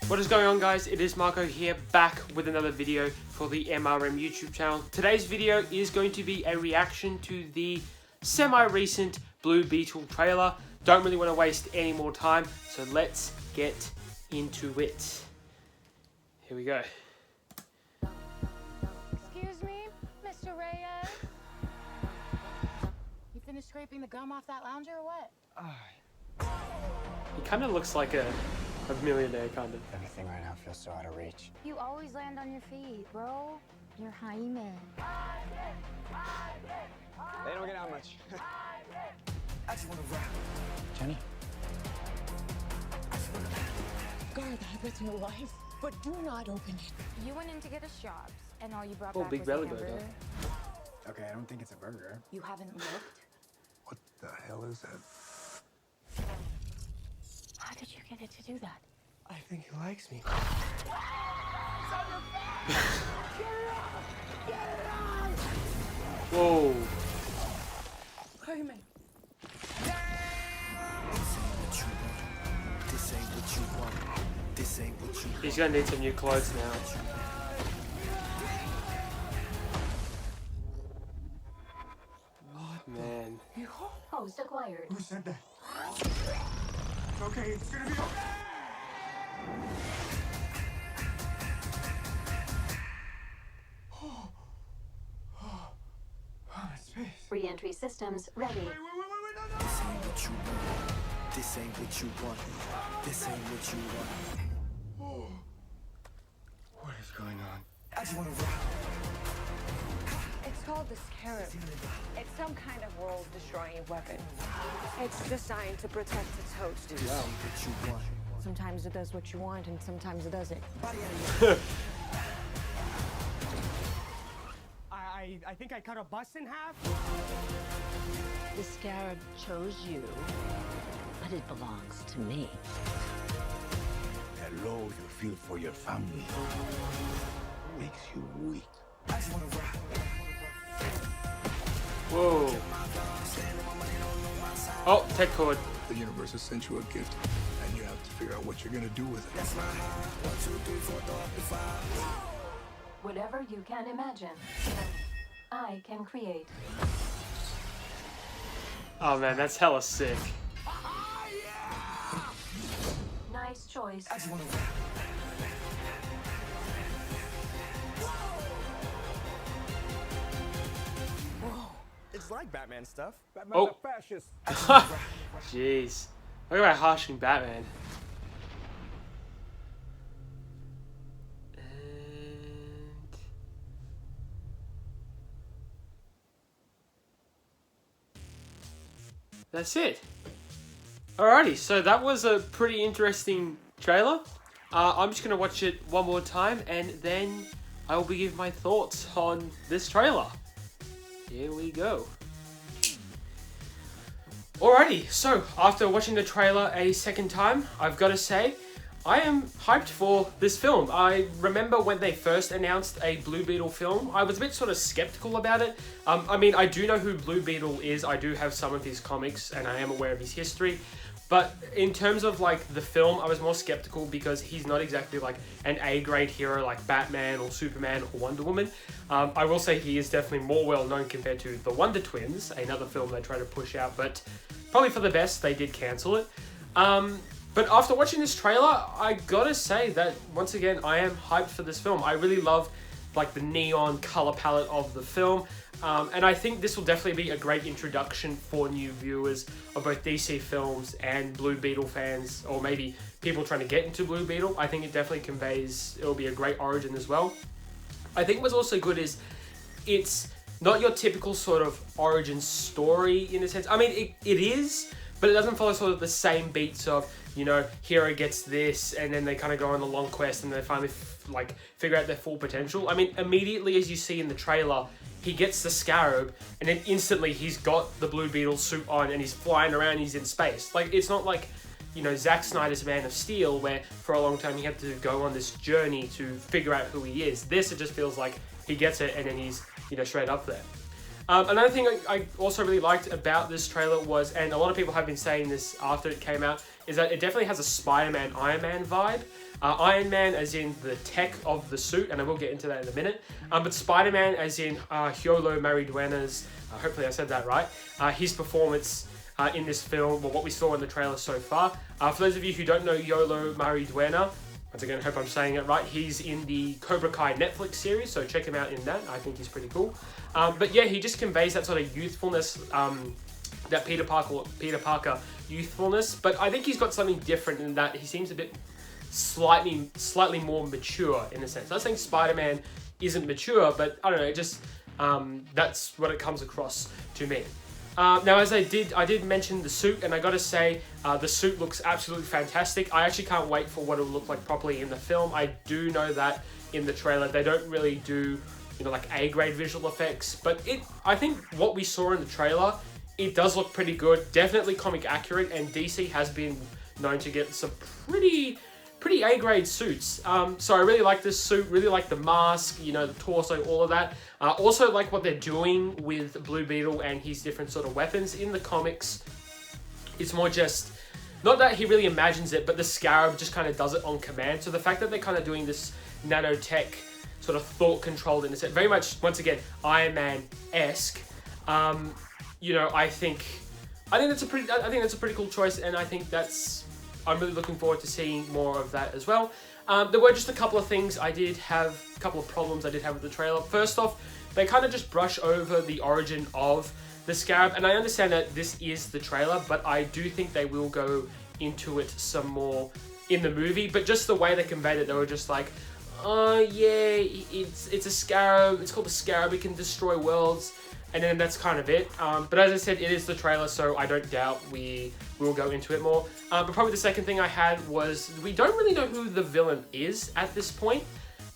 What is going on, guys? It is Marco here, back with another video for the MRM YouTube channel. Today's video is going to be a reaction to the semi-recent Blue Beetle trailer. Don't really want to waste any more time, so let's get into it. Here we go. Excuse me, Mr. Reyes? You finished scraping the gum off that lounger or what? He kind of looks like a millionaire, kind of. Everything right now feels so out of reach. You always land on your feet, bro. You're Jaime. They don't get out much. Jenny? Guard that with your life, but do not open it. You went in to get us jobs, and all you brought Oh, back big was a belly hamburger. burger. Okay, I don't think it's a burger. You haven't looked? What the hell is that? How did you get it to do that? I think he likes me. Whoa. Jaime. He's gonna need some new clothes now. What, man? Host acquired. Who said that? It's okay, it's gonna be okay! Oh, space. Re-entry systems ready. Wait, no, no! This ain't what you want. This ain't what you want. This ain't what you want. What is going on? I just wanna rock. It's called the Scarab. It's some kind of world-destroying weapon. It's designed to protect its host. This ain't what you want. Sometimes it does what you want, and sometimes it doesn't. I think I cut a bus in half. The Scarab chose you, but it belongs to me. That love you feel for your family makes you weak. I just wanna rock. Whoa. Oh, tech cord. The universe has sent you a gift, and you have to figure out what you're gonna do with it. Whatever you can imagine, I can create. Oh man, that's hella sick. Nice choice. I just wanna rock. It's like Batman stuff. Oh. Jeez. Look at my harshing Batman. And that's it. Alrighty, so that was a pretty interesting trailer. I'm just going to watch it one more time and then I will be giving my thoughts on this trailer. Here we go. Alrighty, so after watching the trailer a second time, I've got to say, I am hyped for this film. I remember when they first announced a Blue Beetle film, I was a bit sort of skeptical about it. I mean, I do know who Blue Beetle is, I do have some of his comics, and I am aware of his history. But in terms of like the film, I was more skeptical because he's not exactly like an A-grade hero like Batman or Superman or Wonder Woman. I will say he is definitely more well known compared to the Wonder Twins, another film they tried to push out, but probably for the best, they did cancel it. But after watching this trailer, I gotta say that once again, I am hyped for this film. I really love like the neon color palette of the film. And I think this will definitely be a great introduction for new viewers of both DC films and Blue Beetle fans, or maybe people trying to get into Blue Beetle. I think it definitely conveys, it'll be a great origin as well. I think what's also good is it's not your typical sort of origin story in a sense. I mean, it is, but it doesn't follow sort of the same beats of, you know, hero gets this and then they kind of go on a long quest and they finally like figure out their full potential. I mean, immediately as you see in the trailer, he gets the Scarab and then instantly he's got the Blue Beetle suit on and he's flying around, he's in space. Like, it's not like, you know, Zack Snyder's Man of Steel, where for a long time he had to go on this journey to figure out who he is. This, it just feels like he gets it and then he's, you know, straight up there. Another thing I also really liked about this trailer was, and a lot of people have been saying this after it came out, is that it definitely has a Spider-Man, Iron Man vibe. Iron Man as in the tech of the suit, and I will get into that in a minute. But Spider-Man as in Yolo Mariduena's, hopefully I said that right, his performance in this film, or what we saw in the trailer so far. For those of you who don't know Yolo Mariduena, once again, I hope I'm saying it right, he's in the Cobra Kai Netflix series, so check him out in that. I think he's pretty cool. But yeah, he just conveys that sort of youthfulness, that Peter Parker youthfulness. But I think he's got something different in that he seems a bit slightly more mature in a sense. I'm not saying Spider-Man isn't mature, but I don't know, it just that's what it comes across to me. Now, as I did mention the suit, and I gotta say, the suit looks absolutely fantastic. I actually can't wait for what it'll look like properly in the film. I do know that in the trailer they don't really do, you know, like A-grade visual effects, but I think what we saw in the trailer, it does look pretty good. Definitely comic accurate, and DC has been known to get some pretty A-grade suits. So I really like this suit, really like the mask, you know, the torso, all of that. Also like what they're doing with Blue Beetle and his different sort of weapons. In the comics, it's more just, not that he really imagines it, but the Scarab just kind of does it on command. So the fact that they're kind of doing this nanotech sort of thought controlled in a set, very much, once again, Iron Man-esque, you know, I think that's a pretty cool choice, and I think I'm really looking forward to seeing more of that as well. There were just a couple of things a couple of problems I did have with the trailer. First off, they kind of just brush over the origin of the Scarab, and I understand that this is the trailer, but I do think they will go into it some more in the movie. But just the way they conveyed it, they were just like, oh yeah, it's a Scarab, it's called the Scarab, it can destroy worlds. And then that's kind of it. But as I said, it is the trailer, so I don't doubt we will go into it more. But probably the second thing I had was, we don't really know who the villain is at this point.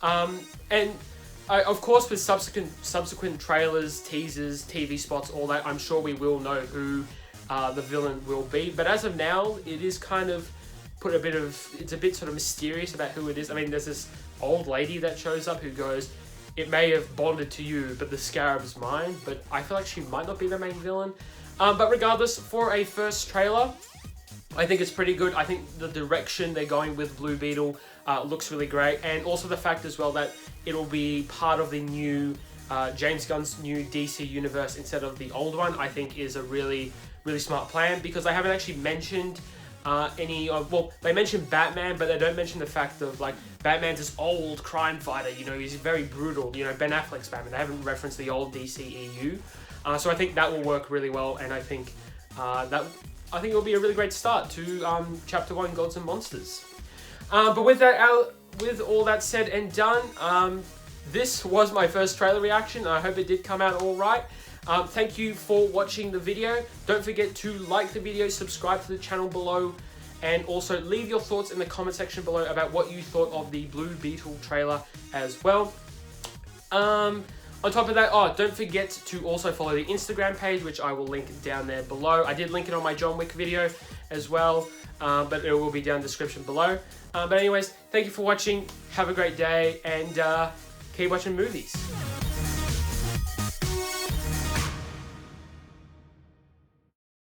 Of course, with subsequent trailers, teasers, TV spots, all that, I'm sure we will know who the villain will be. But as of now, it is kind of it's a bit sort of mysterious about who it is. I mean, there's this old lady that shows up who goes, it may have bonded to you, but the Scarab's mine. But I feel like she might not be the main villain. But regardless, for a first trailer, I think it's pretty good. I think the direction they're going with Blue Beetle looks really great. And also the fact as well that it'll be part of the new James Gunn's new DC universe instead of the old one, I think is a really, really smart plan, because they haven't actually mentioned they mention Batman, but they don't mention the fact of, like, Batman's this old crime fighter, you know, he's very brutal, you know, Ben Affleck's Batman. They haven't referenced the old DCEU. So I think that will work really well, and I think it will be a really great start to Chapter 1, Gods and Monsters. But with all that said and done, this was my first trailer reaction. I hope it did come out all right. Thank you for watching the video. Don't forget to like the video, subscribe to the channel below, and also leave your thoughts in the comment section below about what you thought of the Blue Beetle trailer as well. On top of that, don't forget to also follow the Instagram page, which I will link down there below. I did link it on my John Wick video as well, but it will be down in the description below. But anyways, thank you for watching. Have a great day, and keep watching movies.